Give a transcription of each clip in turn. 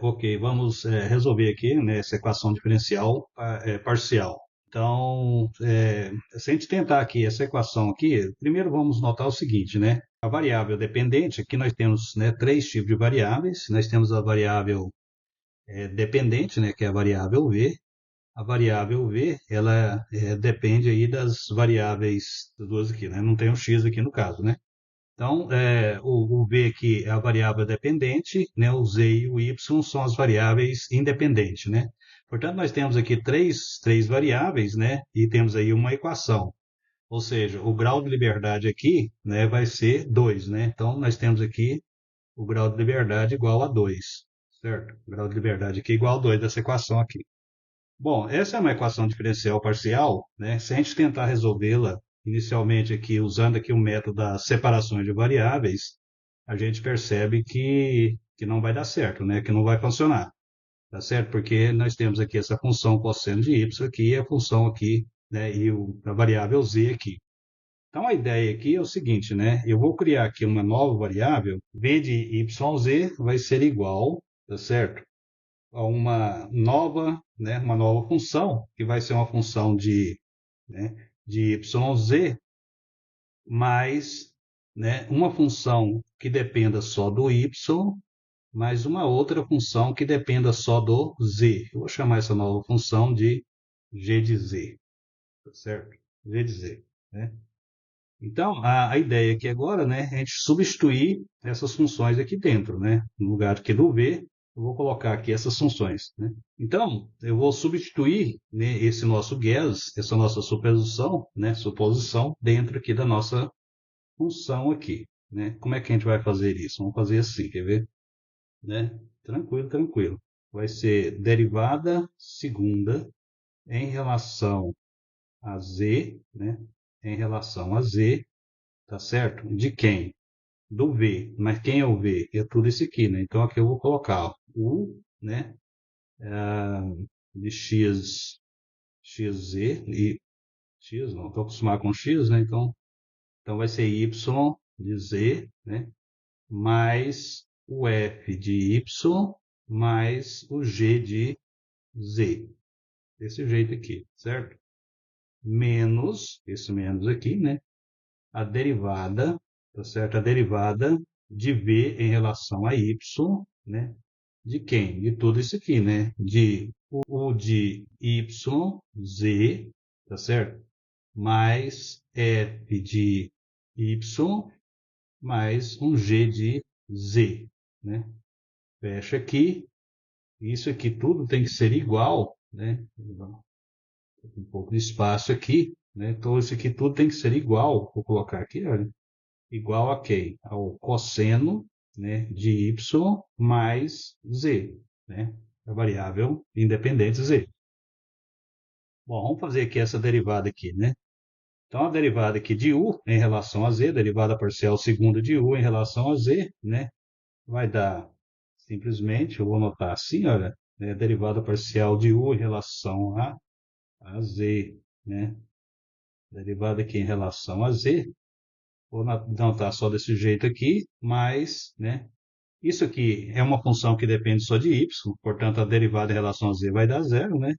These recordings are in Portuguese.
Ok, vamos resolver aqui, né, essa equação diferencial parcial. Então, se a gente tentar aqui essa equação aqui, primeiro vamos notar o seguinte, né? A variável dependente, aqui nós temos, né, três tipos de variáveis. Nós temos a variável dependente, né, que é a variável v. A variável v, ela depende aí das variáveis das duas aqui, né? Não tem o x aqui no caso, né? Então, o v aqui é a variável dependente, né? O z e o y são as variáveis independentes, né? Portanto, nós temos aqui três variáveis, né? E temos aí uma equação. Ou seja, o grau de liberdade aqui, né, vai ser 2, né? Então, nós temos aqui o grau de liberdade igual a 2, certo? O grau de liberdade aqui igual a 2 dessa equação aqui. Bom, essa é uma equação diferencial parcial, né? Se a gente tentar resolvê-la inicialmente aqui, usando aqui o método das separações de variáveis, a gente percebe que não vai dar certo, né? Que não vai funcionar, tá certo? Porque nós temos aqui essa função cosseno de y aqui, e a função aqui, né? E a variável z aqui. Então, a ideia aqui é o seguinte, né? Eu vou criar aqui uma nova variável, v de yz vai ser igual, tá certo? A uma nova função, que vai ser uma função né, de yz, mais, né, uma função que dependa só do y, mais uma outra função que dependa só do z. Eu vou chamar essa nova função de g de z, tá certo? G de z, né? Então, a ideia aqui agora, né, é a gente substituir essas funções aqui dentro, né? No lugar aqui do v, eu vou colocar aqui essas funções, né? Então, eu vou substituir, né, esse nosso guess, essa nossa suposição, dentro aqui da nossa função aqui, né? Como é que a gente vai fazer isso? Vamos fazer assim, quer ver? Né? Tranquilo, tranquilo. Vai ser derivada segunda em relação a z, né? Em relação a z, tá certo? De quem? Do V. Mas quem é o V? É tudo isso aqui, né? Então aqui eu vou colocar ó, U, né? De xz e x, não, estou acostumado com x, né? Então vai ser y de z, né? Mais o f de y mais o g de z. Desse jeito aqui, certo? Menos, esse menos aqui, né? A derivada, tá certo? A derivada de v em relação a y, né? De quem? De tudo isso aqui, né? De o de y, z, tá certo? Mais f de y, mais um g de z, né? Fecha aqui. Isso aqui tudo tem que ser igual, né? Um pouco de espaço aqui, né? Então, isso aqui tudo tem que ser igual. Vou colocar aqui, olha. Igual a quem? Ao cosseno, né, de y mais z, né? A variável independente z. Bom, vamos fazer aqui essa derivada aqui, né? Então, a derivada aqui de u em relação a z, derivada parcial segunda de u em relação a z, né? Vai dar, simplesmente, eu vou anotar assim, olha, né? Derivada parcial de u em relação a z, né? Derivada aqui em relação a z, vou anotar só desse jeito aqui, mais, né? Isso aqui é uma função que depende só de y, portanto, a derivada em relação a z vai dar zero, né?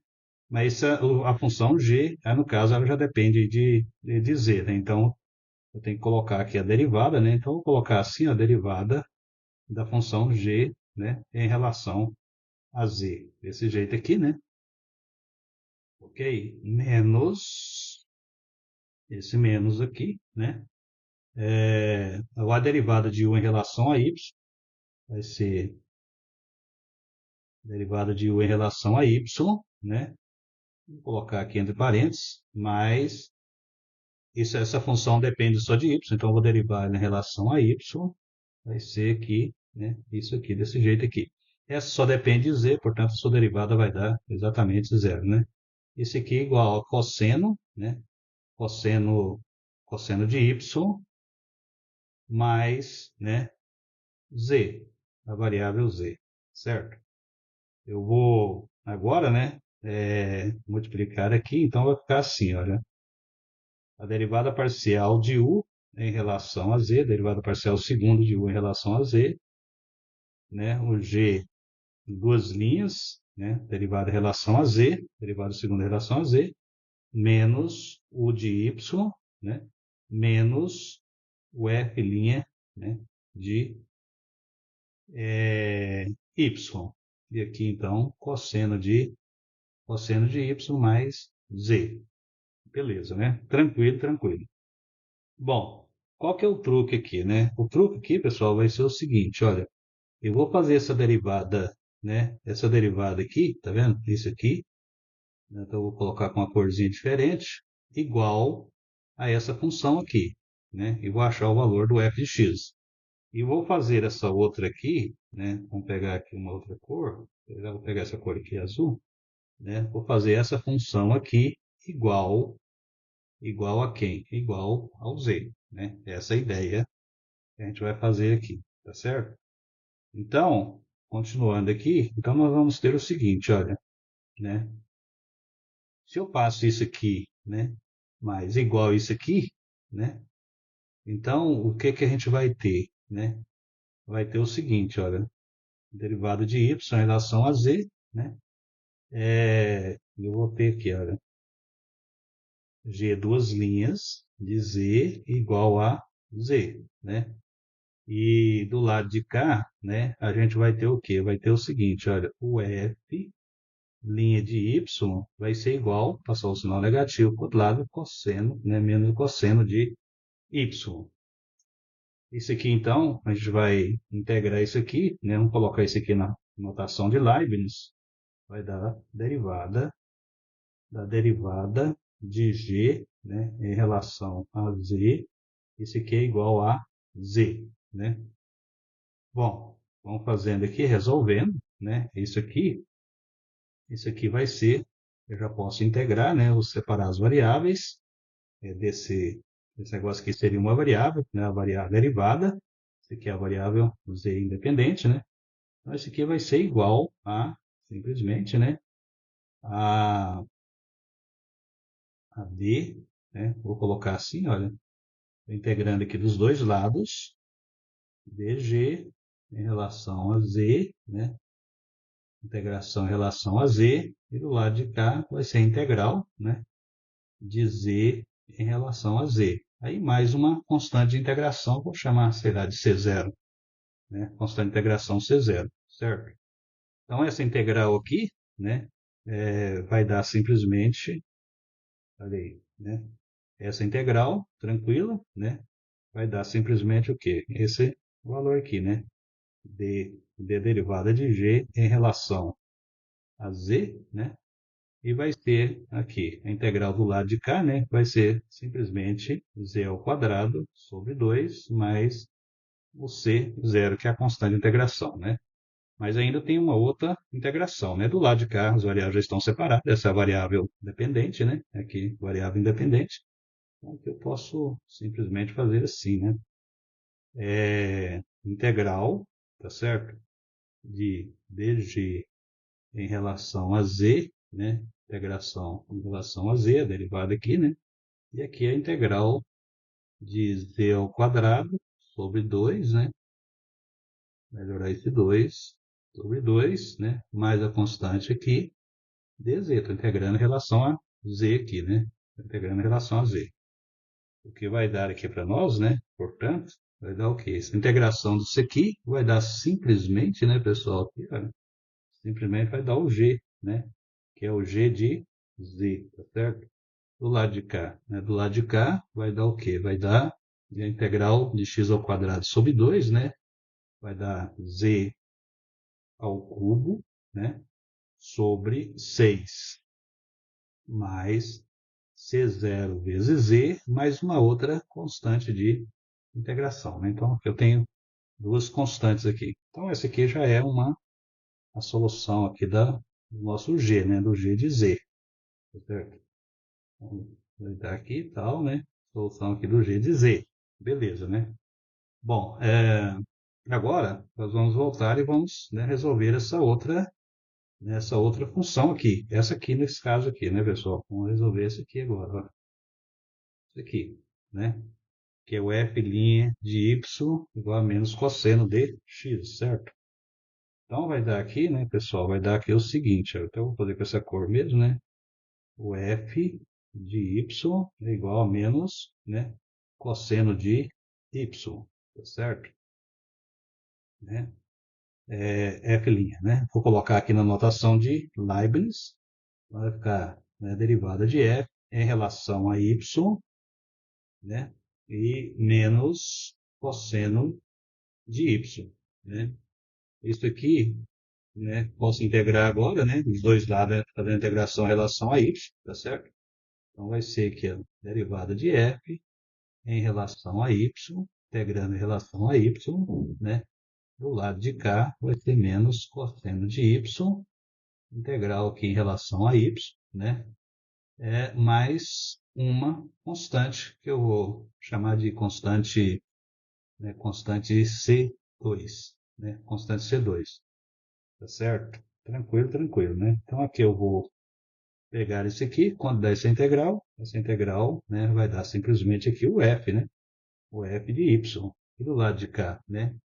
Mas a função g, no caso, ela já depende de z, né? Então, eu tenho que colocar aqui a derivada, né? Então, eu vou colocar assim a derivada da função g, né? Em relação a z. Desse jeito aqui, né? Ok? Menos, esse menos aqui, né? A derivada de u em relação a y vai ser derivada de u em relação a y, né? Vou colocar aqui entre parênteses, mas essa função depende só de y, então eu vou derivar em relação a y, vai ser aqui, né? Isso aqui, desse jeito aqui. Essa só depende de z, portanto, a sua derivada vai dar exatamente zero, né? Esse aqui é igual a cosseno, né? Cosseno de y mais, né? Z, a variável z, certo? Eu vou agora, né? Multiplicar aqui, então vai ficar assim, olha. A derivada parcial de u em relação a z, a derivada parcial segundo de u em relação a z, né? O g duas linhas, né? Derivada em relação a z, derivada segunda em relação a z, menos o de y, né? Menos o f', né? De y. E aqui, então, cosseno de y mais z. Beleza, né? Tranquilo, tranquilo. Bom, qual que é o truque aqui, né? O truque aqui, pessoal, vai ser o seguinte, olha, eu vou fazer essa derivada, né? Essa derivada aqui, tá vendo? Isso aqui, né? Então eu vou colocar com uma corzinha diferente, igual a essa função aqui, né? E vou achar o valor do f de x. E vou fazer essa outra aqui, né? Vamos pegar aqui uma outra cor, eu já vou pegar essa cor aqui azul, né? Vou fazer essa função aqui igual a quem? Igual ao z, né? Essa é a ideia que a gente vai fazer aqui, tá certo? Então, continuando aqui, então nós vamos ter o seguinte, olha, né? Se eu passo isso aqui, né, mais igual isso aqui, né? Então, o que que a gente vai ter, né? Vai ter o seguinte, olha, derivada de y em relação a z, né? Eu vou ter aqui, olha, g duas linhas de z igual a z, né? E do lado de cá, né, a gente vai ter o quê? Vai ter o seguinte, olha, o f linha de y vai ser igual, passou o sinal negativo para o outro lado, cosseno, né, menos o cosseno de y. Isso aqui, então, a gente vai integrar isso aqui, né, vamos colocar isso aqui na notação de Leibniz, vai dar derivada de g, né, em relação a z, isso aqui é igual a z, né? Bom, vamos fazendo aqui, resolvendo, né? Isso aqui vai ser, eu já posso integrar, né? Vou separar as variáveis, desse negócio aqui seria uma variável, né? A variável derivada, isso aqui é a variável z independente, né? Então, isso aqui vai ser igual a, simplesmente, né? A, a d, né? Vou colocar assim, olha, integrando aqui dos dois lados, dg em relação a z, né? Integração em relação a z, e do lado de cá vai ser integral, né? De z em relação a z. Aí mais uma constante de integração, vou chamar, sei lá, de C0, né? Constante de integração C0, certo? Então essa integral aqui, né? Vai dar simplesmente, olha aí, né? Essa integral, tranquilo, né? Vai dar simplesmente o quê? Esse valor aqui, né? De derivada de g em relação a z, né? E vai ter aqui a integral do lado de cá, né? Vai ser simplesmente z ao quadrado sobre 2 mais o c0, que é a constante de integração, né? Mas ainda tem uma outra integração, né? Do lado de cá, as variáveis já estão separadas. Essa é a variável dependente, né? Aqui, variável independente. Então, eu posso simplesmente fazer assim, né? Integral, tá certo? De dg em relação a z, né? Integração em relação a z, a derivada aqui, né? E aqui a integral de z ao quadrado sobre 2, né? Melhorar esse 2 sobre 2, né? Mais a constante aqui, dz. Estou integrando em relação a z aqui, né? Estou integrando em relação a z. O que vai dar aqui para nós, né? Portanto, vai dar o quê? Essa integração disso aqui vai dar simplesmente, né, pessoal? Aqui, olha, simplesmente vai dar o g, né? Que é o g de z, tá certo? Do lado de cá, né? Do lado de cá vai dar o quê? Vai dar a integral de x ao quadrado sobre 2, né? Vai dar z ao cubo, né? Sobre 6 mais C0 vezes Z, mais uma outra constante de integração, né? Então, eu tenho duas constantes aqui. Então, essa aqui já é a solução aqui do nosso G, né? Do G de Z, tá certo? Então, vai dar aqui e tal, né? Solução aqui do G de Z. Beleza, né? Bom, agora nós vamos voltar e vamos, né, resolver essa outra função aqui. Essa aqui, nesse caso aqui, né, pessoal? Vamos resolver essa aqui agora, ó. Isso aqui, né? Que é o f' de y igual a menos cosseno de x, certo? Então, vai dar aqui, né, pessoal, vai dar aqui o seguinte, ó, então eu vou fazer com essa cor mesmo, né? O f de y é igual a menos, né, cosseno de y, tá certo? Né? F', né? Vou colocar aqui na notação de Leibniz, vai ficar, né, derivada de f em relação a y, né? E menos cosseno de y, né? Isso aqui, né, posso integrar agora, né? Dos dois lados, né, fazendo a integração em relação a y, tá certo? Então vai ser aqui a derivada de f em relação a y, integrando em relação a y, né? Do lado de cá vai ter menos cosseno de y, integral aqui em relação a y, né? Mais uma constante, que eu vou chamar de constante, né? Constante C2, né? Constante C2, tá certo? Tranquilo, tranquilo, né? Então aqui eu vou pegar esse aqui, quando dá essa integral, né, vai dar simplesmente aqui o f, né? O f de y. E do lado de cá, né?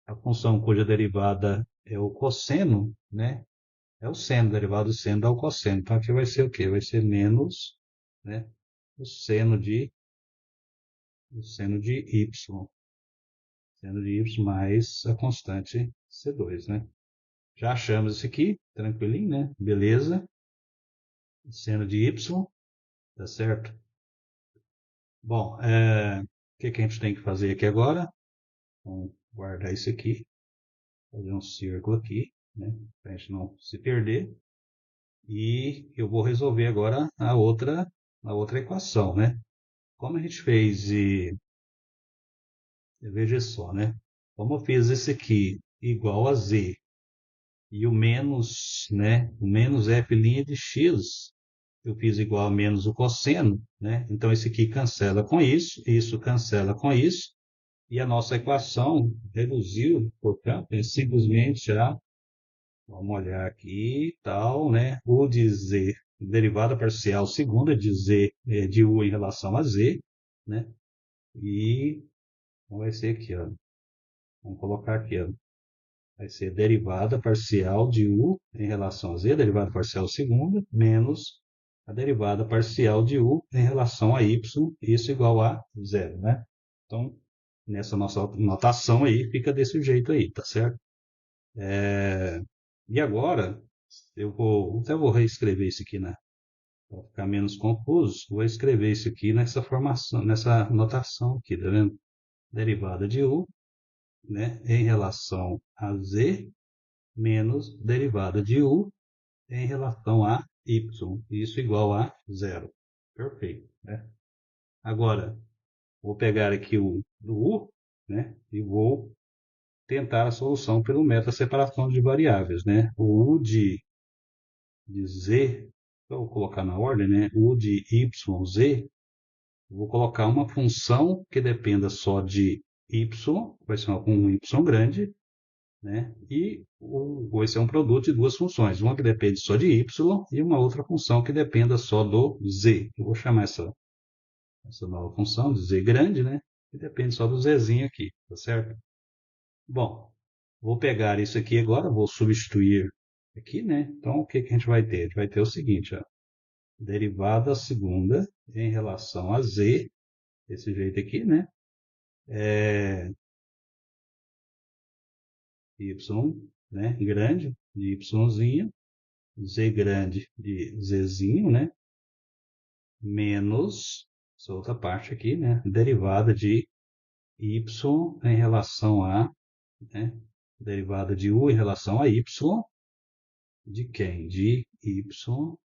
A função cuja derivada é o cosseno, né? É o seno, derivado do seno dá o cosseno. Então aqui vai ser o quê? Vai ser menos, né? O seno de, o seno de y. Seno de y mais a constante C2, né? Já achamos isso aqui, tranquilinho, né? Beleza. Seno de y, tá certo? Bom, o que a gente tem que fazer aqui agora? Vamos guardar isso aqui, fazer um círculo aqui, né? Para a gente não se perder. E eu vou resolver agora a outra equação, né? Como a gente fez, veja só, né? Como eu fiz esse aqui igual a z e o menos, né? O menos f' de x, eu fiz igual a menos o cosseno, né? Então esse aqui cancela com isso cancela com isso, e a nossa equação reduziu, portanto, é simplesmente a, vamos olhar aqui e tal, né? O de z, derivada parcial segunda de z, de u em relação a z, né? E vai ser aqui, ó. Vamos colocar aqui, ó. Vai ser derivada parcial de u em relação a z, derivada parcial segunda, menos a derivada parcial de u em relação a y, isso igual a zero, né? Então, nessa nossa notação aí, fica desse jeito aí, tá certo? E agora, até vou reescrever isso aqui, né? Para ficar menos confuso, vou escrever isso aqui nessa formação, nessa notação aqui, tá vendo? Derivada de u, né, em relação a z, menos derivada de u em relação a y, isso igual a zero. Perfeito, né? Agora, vou pegar aqui o do u, né, e vou tentar a solução pelo método de separação de variáveis, né? O u de z, eu vou colocar na ordem, né? O u de y, z, eu vou colocar uma função que dependa só de y, vai ser um y grande, né? E vai ser um produto de duas funções, uma que depende só de y e uma outra função que dependa só do z. Eu vou chamar essa nova função de z grande, né? Que depende só do zzinho aqui, tá certo? Bom, vou pegar isso aqui agora, vou substituir aqui, né? Então, o que que a gente vai ter? A gente vai ter o seguinte, ó, derivada segunda em relação a z, desse jeito aqui, né? Y, né? Grande de yzinho, z grande de zzinho, né? Menos essa outra parte aqui, né? Derivada de y em relação a, né? Derivada de u em relação a y, de quem? De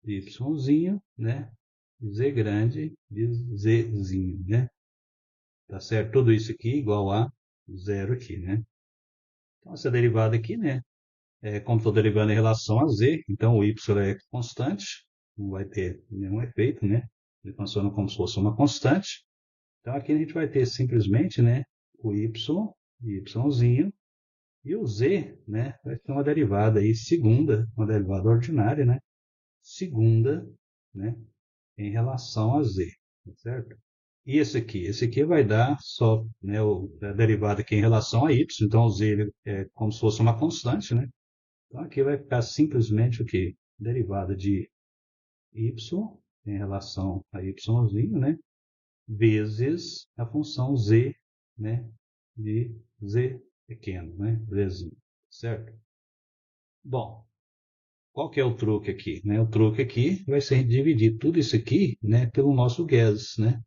yzinho, né? Z grande de zzinho, né? Tá certo? Tudo isso aqui igual a zero aqui, né? Então, essa derivada aqui, né? Como estou derivando em relação a z, então o y é constante, não vai ter nenhum efeito, né? Ele funciona como se fosse uma constante. Então, aqui a gente vai ter simplesmente, né? O yzinho, e o z, né? Vai ter uma derivada aí segunda, uma derivada ordinária, né? Segunda, né? Em relação a z, tá certo? E esse aqui vai dar só, né, a derivada aqui em relação a y, então o z é como se fosse uma constante, né? Então, aqui vai ficar simplesmente o quê? Derivada de y em relação a yzinho, né? Vezes a função z, né? De z pequeno, né? Zzinho, certo? Bom, qual que é o truque aqui, né? O truque aqui vai ser dividir tudo isso aqui, né? Pelo nosso guess, né?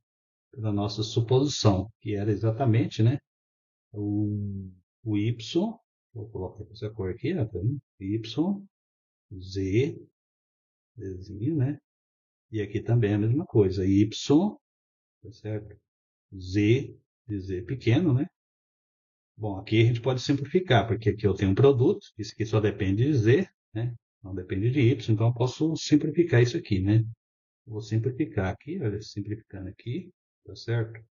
Pela nossa suposição, que era exatamente, né? O, o y, vou colocar essa cor aqui, ó, tá vendo? Y, z, zzinho, né? E aqui também é a mesma coisa, y, tá certo? Z, de z pequeno, né? Bom, aqui a gente pode simplificar, porque aqui eu tenho um produto, isso aqui só depende de z, né? Não depende de y, então eu posso simplificar isso aqui, né? Vou simplificar aqui, olha, simplificando aqui, tá certo?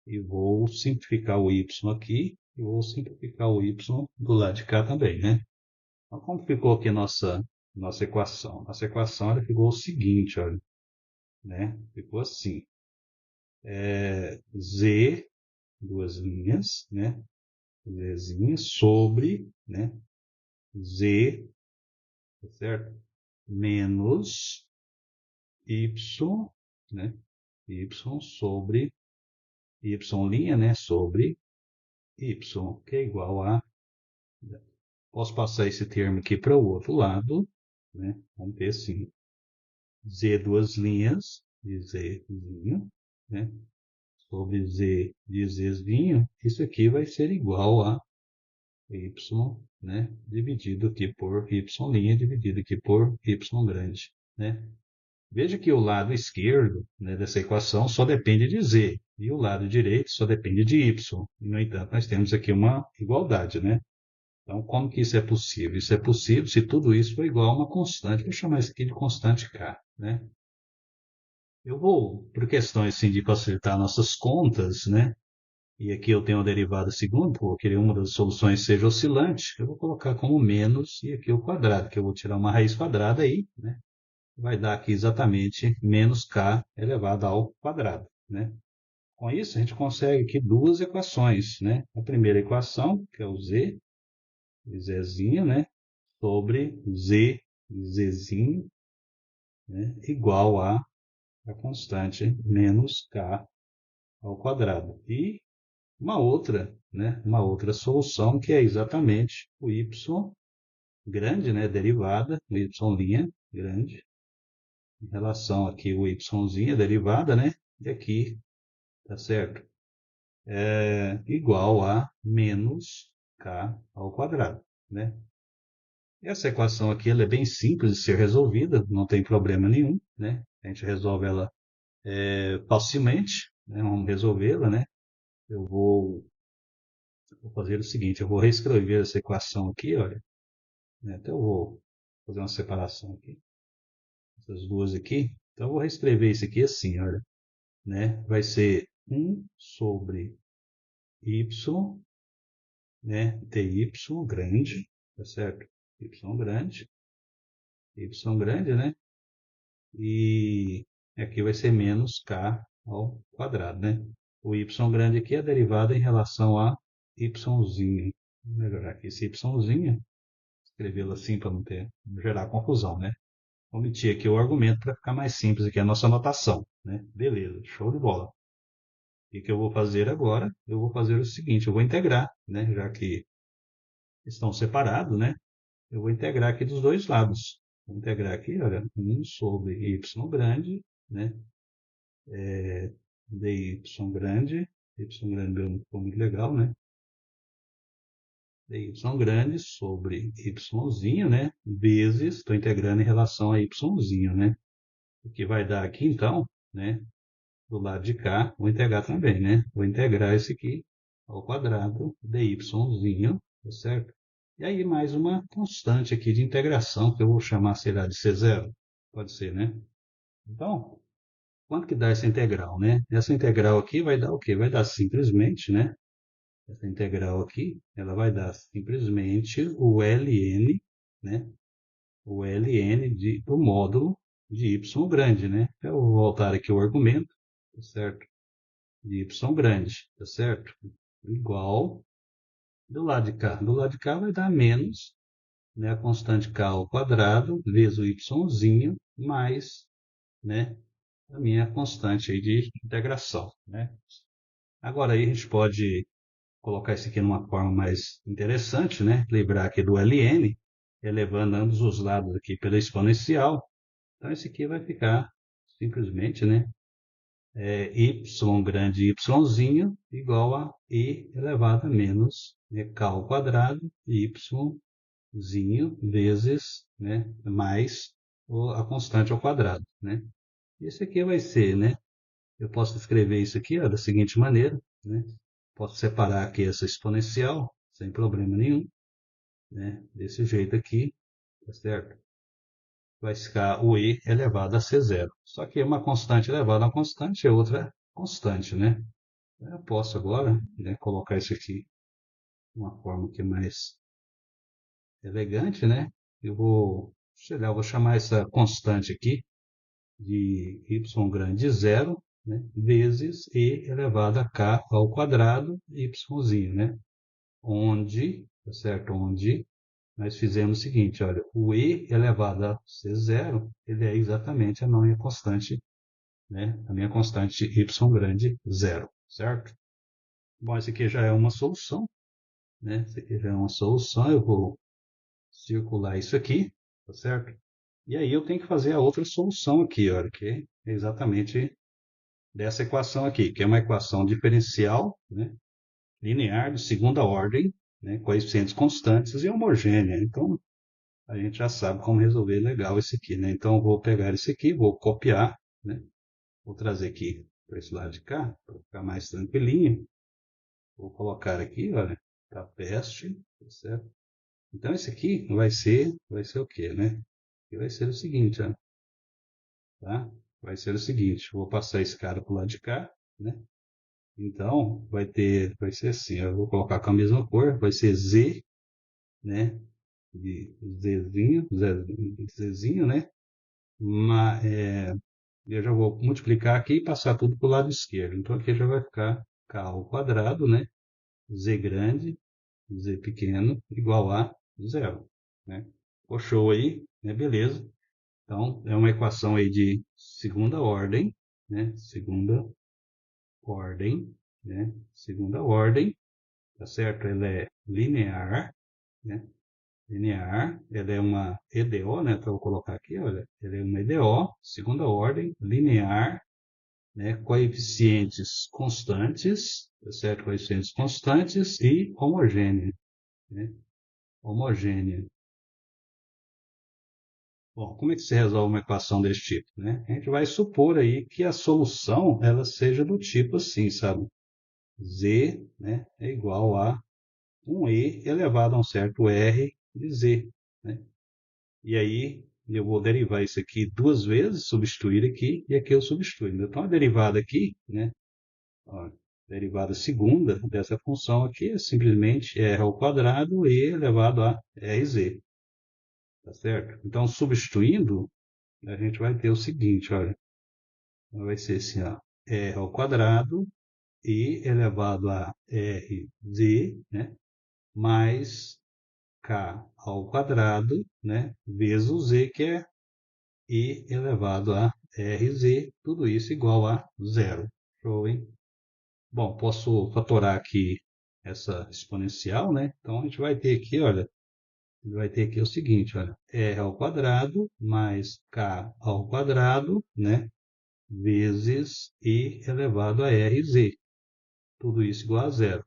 E vou simplificar o y aqui, e vou simplificar o y do lado de cá também, né? Então, como ficou aqui a nossa equação? Nossa equação ela ficou o seguinte, olha, né? Ficou assim, z, duas linhas, né? Zzinha sobre, né? Z, tá certo? Menos y, né? Y sobre y', né? Sobre y, que é igual a... Posso passar esse termo aqui para o outro lado, né? Vamos ter assim, z duas linhas de z'zinho, né? Sobre z de z'zinho, isso aqui vai ser igual a y, né? Dividido aqui por y', dividido aqui por y grande, né? Veja que o lado esquerdo, né, dessa equação só depende de z, e o lado direito só depende de y. No entanto, nós temos aqui uma igualdade, né? Então, como que isso é possível? Isso é possível se tudo isso for igual a uma constante. Vou chamar isso aqui de constante k, né? Eu vou, por questões assim, de facilitar nossas contas, né? E aqui eu tenho uma derivada segunda, porque uma das soluções seja oscilante, eu vou colocar como menos e aqui o quadrado, que eu vou tirar uma raiz quadrada aí, né? Vai dar aqui exatamente menos k elevado ao quadrado, né? Com isso, a gente consegue aqui duas equações, né? A primeira equação, que é o z, zzinho, né? Sobre z, zzinho, né? Igual a constante menos k ao quadrado. E uma outra, né? Uma outra solução que é exatamente o y grande, né? Derivada, o y' grande, em relação aqui o yzinho, derivada, né? E aqui, tá certo? É igual a menos k ao quadrado, né? Essa equação aqui ela é bem simples de ser resolvida, não tem problema nenhum, né? A gente resolve ela facilmente, né? Vamos resolvê-la, né? Eu vou fazer o seguinte, eu vou reescrever essa equação aqui, olha, né? Então eu vou fazer uma separação aqui, essas duas aqui. Então eu vou reescrever isso aqui assim, olha, né? Vai ser 1 sobre y, né? dy grande, tá certo? Y grande, né? E aqui vai ser menos k ao quadrado, né? O y grande aqui é a derivada em relação a yzinho. Vou melhorar aqui esse yzinho, escrevê-lo assim para não gerar confusão, né? Vou omitir aqui o argumento para ficar mais simples aqui a nossa anotação, né? Beleza, show de bola. O que eu vou fazer agora? Eu vou fazer o seguinte, eu vou integrar, né? Já que estão separados, né? Eu vou integrar aqui dos dois lados. Vou integrar aqui, olha, 1 sobre y grande, né? dy grande, y grande não ficou muito legal, né? dy grande sobre yzinho, né? Vezes, estou integrando em relação a yzinho, né? O que vai dar aqui, então, né? Do lado de cá, vou integrar também, né? Vou integrar esse aqui ao quadrado dyzinho, tá certo? E aí mais uma constante aqui de integração, que eu vou chamar, sei lá, de C0. Pode ser, né? Então, quanto que dá essa integral, né? Essa integral aqui vai dar o quê? Vai dar simplesmente, né? Essa integral aqui, ela vai dar simplesmente o ln, né? O ln do módulo de y grande, né? Eu vou voltar aqui o argumento, tá certo? De y grande, tá certo? Igual do lado de cá. Do lado de cá vai dar menos né, a constante k ao quadrado vezes o yzinho mais, né, a minha constante aí de integração, né? Agora aí a gente pode colocar isso aqui numa forma mais interessante, né? Lembrar aqui do ln, elevando ambos os lados aqui pela exponencial. Então esse aqui vai ficar simplesmente, né, y grande yzinho igual a i elevado a menos, né, k ao quadrado yzinho vezes, né, mais a constante ao quadrado, né? Esse aqui vai ser, né? Eu posso escrever isso aqui, ó, da seguinte maneira, né? Posso separar aqui essa exponencial sem problema nenhum, né? Desse jeito aqui, tá certo? Vai ficar o e elevado a c0. Só que uma constante elevada a uma constante é outra constante, né? Eu posso agora, né, colocar isso aqui de uma forma que é mais elegante, né? Sei lá, eu vou chamar essa constante aqui de y grande de zero, né, vezes e elevado a k ao quadrado yzinho, né? Onde, tá certo? Onde nós fizemos o seguinte, olha, o e elevado a c0, ele é exatamente a minha constante, né? A minha constante y grande zero, certo? Bom, esse aqui já é uma solução, né? Esse aqui já é uma solução, eu vou circular isso aqui, tá certo? E aí eu tenho que fazer a outra solução aqui, olha, que é exatamente dessa equação aqui, que é uma equação diferencial, né, linear de segunda ordem, né, coeficientes constantes e homogênea. Então, a gente já sabe como resolver legal esse aqui, né? Então, eu vou pegar esse aqui, vou copiar, né? Vou trazer aqui para esse lado de cá, para ficar mais tranquilinho. Vou colocar aqui, olha, tá peste, tá certo? Então, esse aqui vai ser o quê, né? E vai ser o seguinte, ó, tá? Vai ser o seguinte, vou passar esse cara para o lado de cá, né? Então, vai ser assim, eu vou colocar com a mesma cor, vai ser Z, né? De Zzinho, né? Eu já vou multiplicar aqui e passar tudo para o lado esquerdo. Então, aqui já vai ficar K ao quadrado, né? Z grande, Z pequeno, igual a zero, né? O show aí, né? Beleza. Então, é uma equação aí de segunda ordem, né? Ordem, né? Segunda ordem, tá certo? Ela é linear, né? Linear, ela é uma EDO, né? Então, eu vou colocar aqui, olha, ela é uma EDO, segunda ordem, linear, né? Coeficientes constantes, tá certo? Coeficientes constantes e homogênea, né? Homogênea. Bom, como é que se resolve uma equação desse tipo, né? A gente vai supor aí que a solução ela seja do tipo assim, sabe? Z, né, é igual a um e elevado a um certo r de z, né? E aí eu vou derivar isso aqui duas vezes, substituir aqui, e aqui eu substituo. Então a derivada aqui, né? Ó, derivada segunda dessa função aqui é simplesmente r ao quadrado e elevado a rz, tá certo? Então substituindo, a gente vai ter o seguinte, olha, vai ser assim, ó, r ao quadrado e elevado a rz, né? Mais k ao quadrado, né, vezes o z, que é i elevado a rz, tudo isso igual a zero. Show, hein? Bom, posso fatorar aqui essa exponencial, né? Então, a gente vai ter aqui, olha, vai ter aqui o seguinte, olha, r ao quadrado mais k ao quadrado, né, vezes i elevado a rz, tudo isso igual a zero.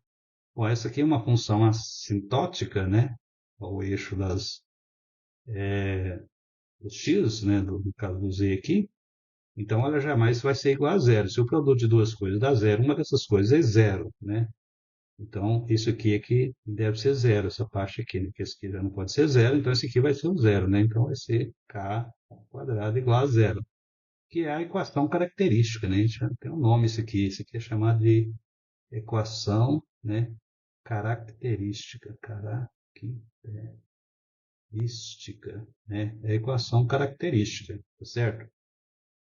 Bom, essa aqui é uma função assintótica, né, ao eixo dos x, né, no caso do z aqui, então ela jamais vai ser igual a zero. Se o produto de duas coisas dá zero, uma dessas coisas é zero, né? Então, isso aqui é que deve ser zero, essa parte aqui, né? Porque esse aqui já não pode ser zero, então esse aqui vai ser o zero, né? Então vai ser k ao quadrado igual a zero, que é a equação característica, né? A gente já tem um nome isso aqui é chamado de equação, né, característica, né? É a equação característica, tá certo?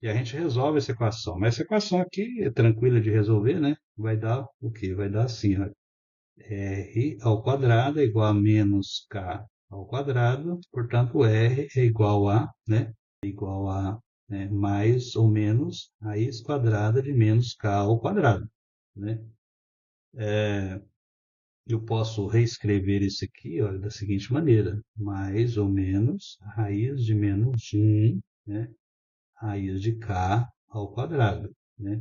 E a gente resolve essa equação. Mas essa equação aqui é tranquila de resolver, né? Vai dar o quê? Vai dar assim, ó, r ao quadrado é igual a menos k ao quadrado, portanto, R é igual a, né, mais ou menos raiz quadrada de menos K ao quadrado, né? Eu posso reescrever isso aqui, olha, da seguinte maneira: mais ou menos raiz de menos 1, né, raiz de K ao quadrado, né?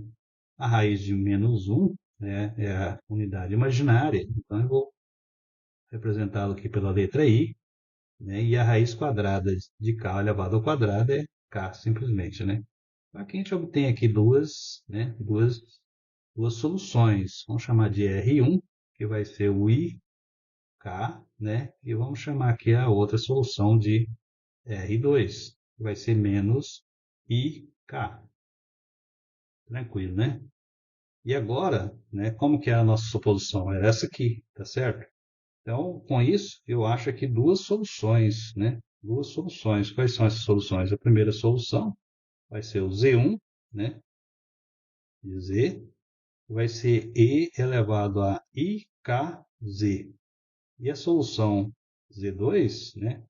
A raiz de menos 1, né, é a unidade imaginária, então eu vou representá-lo aqui pela letra I, né, e a raiz quadrada de K elevado ao quadrado é K, simplesmente, né? Aqui a gente obtém aqui duas soluções. Vamos chamar de R1, que vai ser o I K, né? E vamos chamar aqui a outra solução de R2, que vai ser menos IK. Tranquilo, né? E agora, né, como que é a nossa suposição? Era essa aqui, tá certo? Então, com isso, eu acho aqui duas soluções, né? Duas soluções. Quais são essas soluções? A primeira solução vai ser o Z1, né? De Z, vai ser E elevado a IKZ. E a solução Z2, né?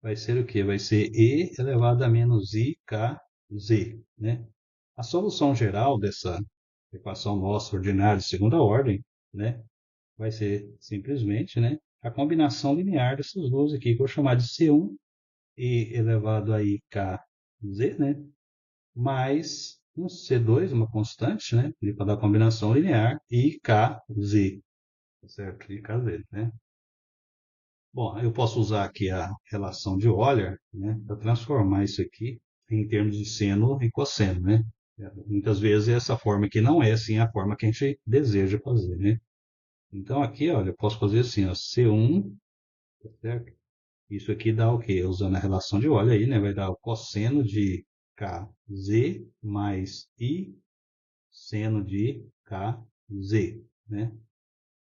Vai ser o quê? Vai ser E elevado a menos IKZ, né? A solução geral dessa equação nossa ordinária de segunda ordem, né? Vai ser simplesmente, né, a combinação linear dessas duas aqui, que eu vou chamar de C1 e elevado a IKZ, né, mais um C2, uma constante, né, para dar a combinação linear, e IKZ, tá certo? IKZ, né? Bom, eu posso usar aqui a relação de Euler, né, para transformar isso aqui em termos de seno e cosseno, né? Muitas vezes essa forma aqui não é assim a forma que a gente deseja fazer, né? Então aqui, olha, eu posso fazer assim, ó, C1, tá certo? Isso aqui dá o quê? Usando a relação de Euler aí, né? Vai dar o cosseno de KZ mais I seno de KZ, né?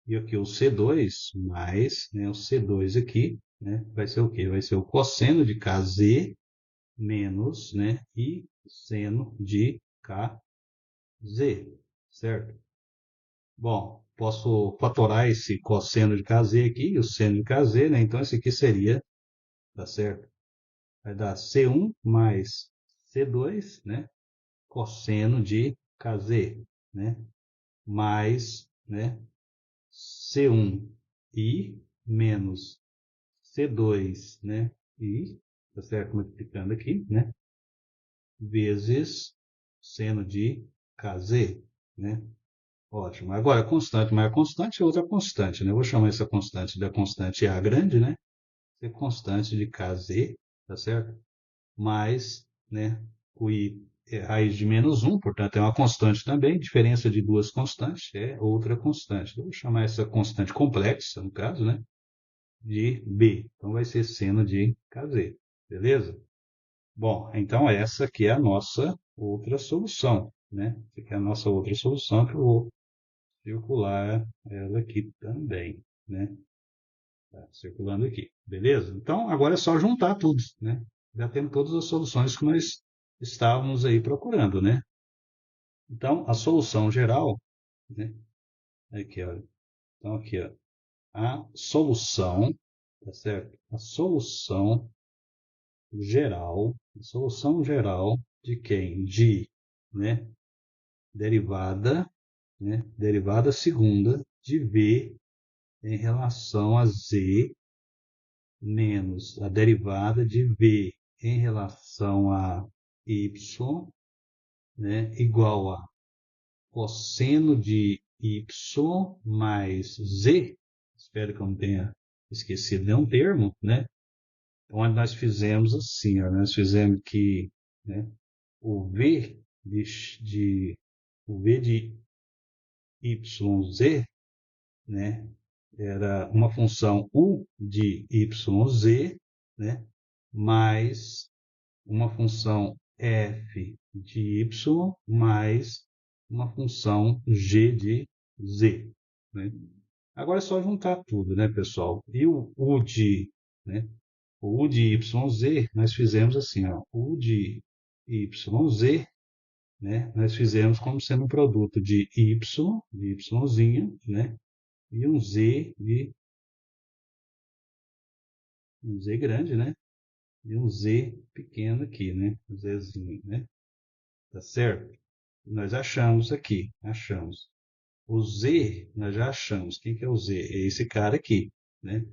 E aqui o C2 mais, né, o C2 aqui, né, vai ser o quê? Vai ser o cosseno de KZ menos, né, I seno de KZ, certo? Bom, posso fatorar esse cosseno de KZ aqui e o seno de KZ, né? Então esse aqui seria, tá certo? Vai dar C1 mais C2, né? Cosseno de KZ, né? Mais, né? C1i menos C2, né? I, tá certo? Multiplicando aqui, né? Vezes seno de KZ, né? Ótimo. Agora, constante mais constante é outra constante, né? Eu vou chamar essa constante da constante A grande, né? Ser constante de KZ, tá certo? Mais, né? O I é raiz de menos 1, portanto, é uma constante também. Diferença de duas constantes é outra constante. Eu vou chamar essa constante complexa, no caso, né? De B. Então, vai ser seno de KZ. Beleza? Bom, então essa aqui é a nossa outra solução, né? Essa aqui é a nossa outra solução que eu vou circular ela aqui também, né? Tá circulando aqui, beleza? Então, agora é só juntar tudo, né? Já temos todas as soluções que nós estávamos aí procurando, né? Então, a solução geral, né? Aqui, ó. Então, aqui, ó. A solução, tá certo? A solução geral de quem? De, né? Derivada, né? Derivada segunda de V em relação a Z menos a derivada de V em relação a Y, né, igual a cosseno de Y mais Z. Espero que eu não tenha esquecido nenhum termo, né? Onde nós fizemos assim, ó, nós fizemos que, né, o V o V de YZ, né, era uma função U de YZ, né, mais uma função f de y mais uma função g de z, né? Agora é só juntar tudo, né, pessoal? E o u de, né, o u de yz, nós fizemos assim, ó, u de yz, né, nós fizemos como sendo um produto de y, de yzinho, né, e um z de um Z grande, né? E um Z pequeno aqui, né? Um Zzinho, né? Tá certo? Nós achamos aqui, achamos. O Z, nós já achamos. Quem que é o Z? É esse cara aqui, né?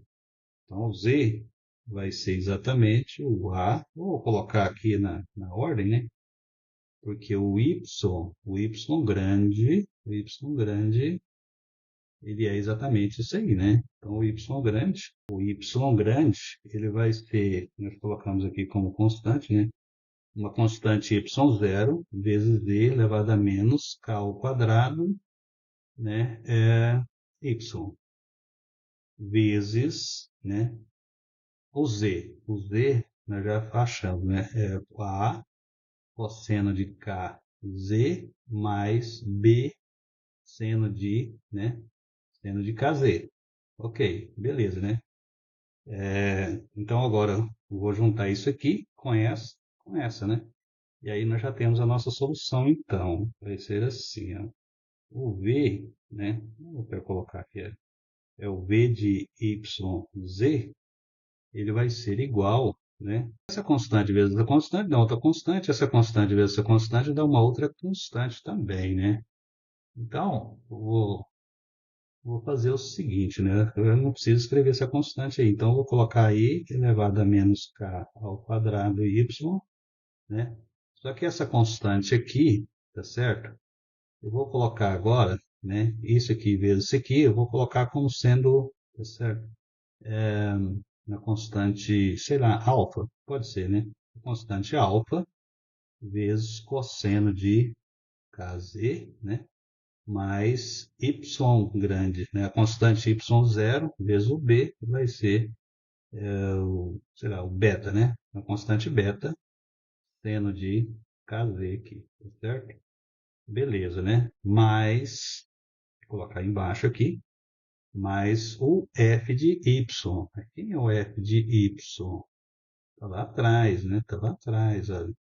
Então, o Z vai ser exatamente o A. Vou colocar aqui na ordem, né? Porque o Y grande, ele é exatamente isso aí, né? Então, o Y grande, ele vai ser, nós colocamos aqui como constante, né? Uma constante y0 vezes d elevado a menos k ao quadrado, né? Y vezes, né? O z. O z nós já achamos, né? É a cosseno de kz mais b seno de, né? Seno de kz. Ok, beleza, né? Então agora eu vou juntar isso aqui com essa, né? E aí nós já temos a nossa solução, então. Vai ser assim, ó. O V, né? Eu quero colocar aqui, é o V de YZ, ele vai ser igual, né? Essa constante vezes essa constante dá outra constante, essa constante vezes essa constante dá uma outra constante também, né? Então, vou fazer o seguinte, né? Eu não preciso escrever essa constante aí, então eu vou colocar aí elevado a menos k ao quadrado y, né? Só que essa constante aqui, tá certo? Eu vou colocar agora, né? Isso aqui vezes isso aqui, eu vou colocar como sendo, tá certo? Na constante, sei lá, alfa, pode ser, né? Constante alfa vezes cosseno de kz, né? Mais y grande, né? A constante y0 vezes o b vai ser, sei lá, o beta, né? A constante beta, seno de kz aqui, tá certo? Beleza, né? Mais, vou colocar embaixo aqui, mais o f de y. Quem é o f de y? Está lá atrás, né? Está lá atrás, olha.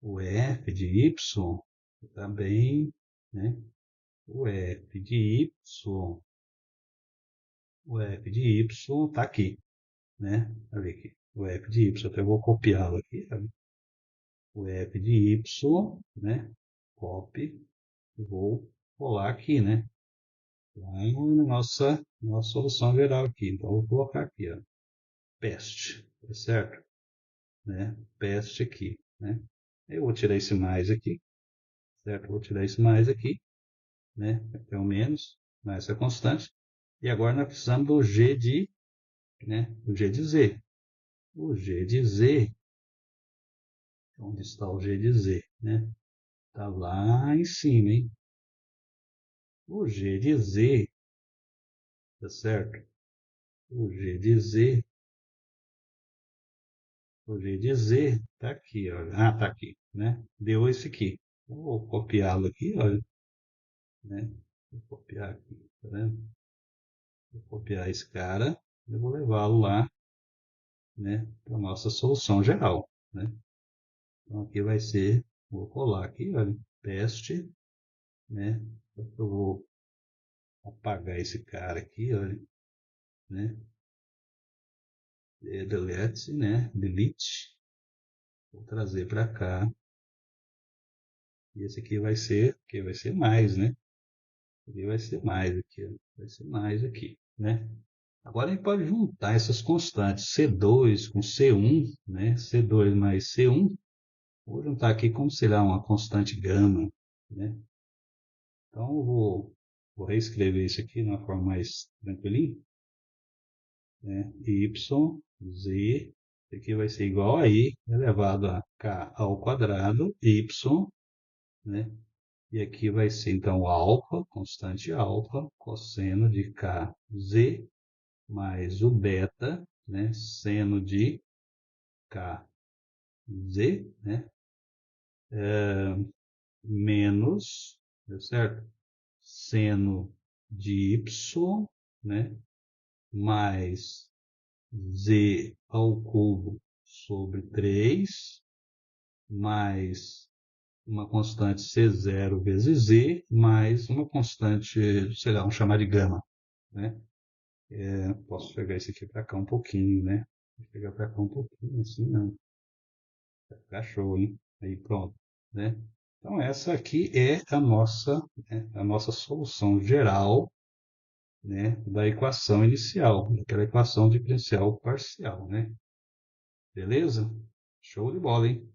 O f de y está bem, né? O f de y, o f de y está aqui, né? Olha aqui. O f de y, até vou copiá-lo aqui, olha. O f de y, né? Copy, vou colar aqui, né? Lá na nossa solução geral aqui. Então, eu vou colocar aqui, ó, peste, tá certo? Né? Peste aqui, né? Eu vou tirar esse mais aqui, certo? Vou tirar esse mais aqui, né? Até o menos, mais essa constante. E agora nós precisamos do g de, né? O g de z. O g de z, onde está o g de z, né? Está lá em cima, hein? O g de z, tá certo? O g de z, o g de z tá aqui, olha. Ah, tá aqui, né? Deu esse aqui. Vou copiá-lo aqui, olha, né? Vou copiar aqui, tá vendo? Vou copiar esse cara, eu vou levá-lo lá, né, para a nossa solução geral, né? Então aqui vai ser, vou colar aqui, olha, teste, né? Eu vou apagar esse cara aqui, olha, né? Delete, né? Delete. Vou trazer para cá. E esse aqui vai ser mais, né? Aqui vai ser mais aqui, ó. Vai ser mais aqui, né? Agora a gente pode juntar essas constantes C2 com C1, né? C2 mais C1. Vou juntar aqui como será uma constante gama, né? Então eu vou reescrever isso aqui de uma forma mais tranquilinha, né? Y, Z, isso aqui vai ser igual a I elevado a K ao quadrado, Y, né? E aqui vai ser então alfa, constante alfa, cosseno de KZ, mais o beta, né? Seno de KZ, né? Menos, deu certo? Seno de y, né? Mais z ao cubo sobre 3, mais uma constante C0 vezes z, mais uma constante, sei lá, vamos chamar de gama, né? Posso pegar isso aqui para cá um pouquinho, né? Vou pegar para cá um pouquinho, assim não. Vai ficar show, hein? Aí pronto, né? Então essa aqui é a nossa solução geral, né, da equação inicial, daquela equação diferencial parcial, né? Beleza? Show de bola, hein?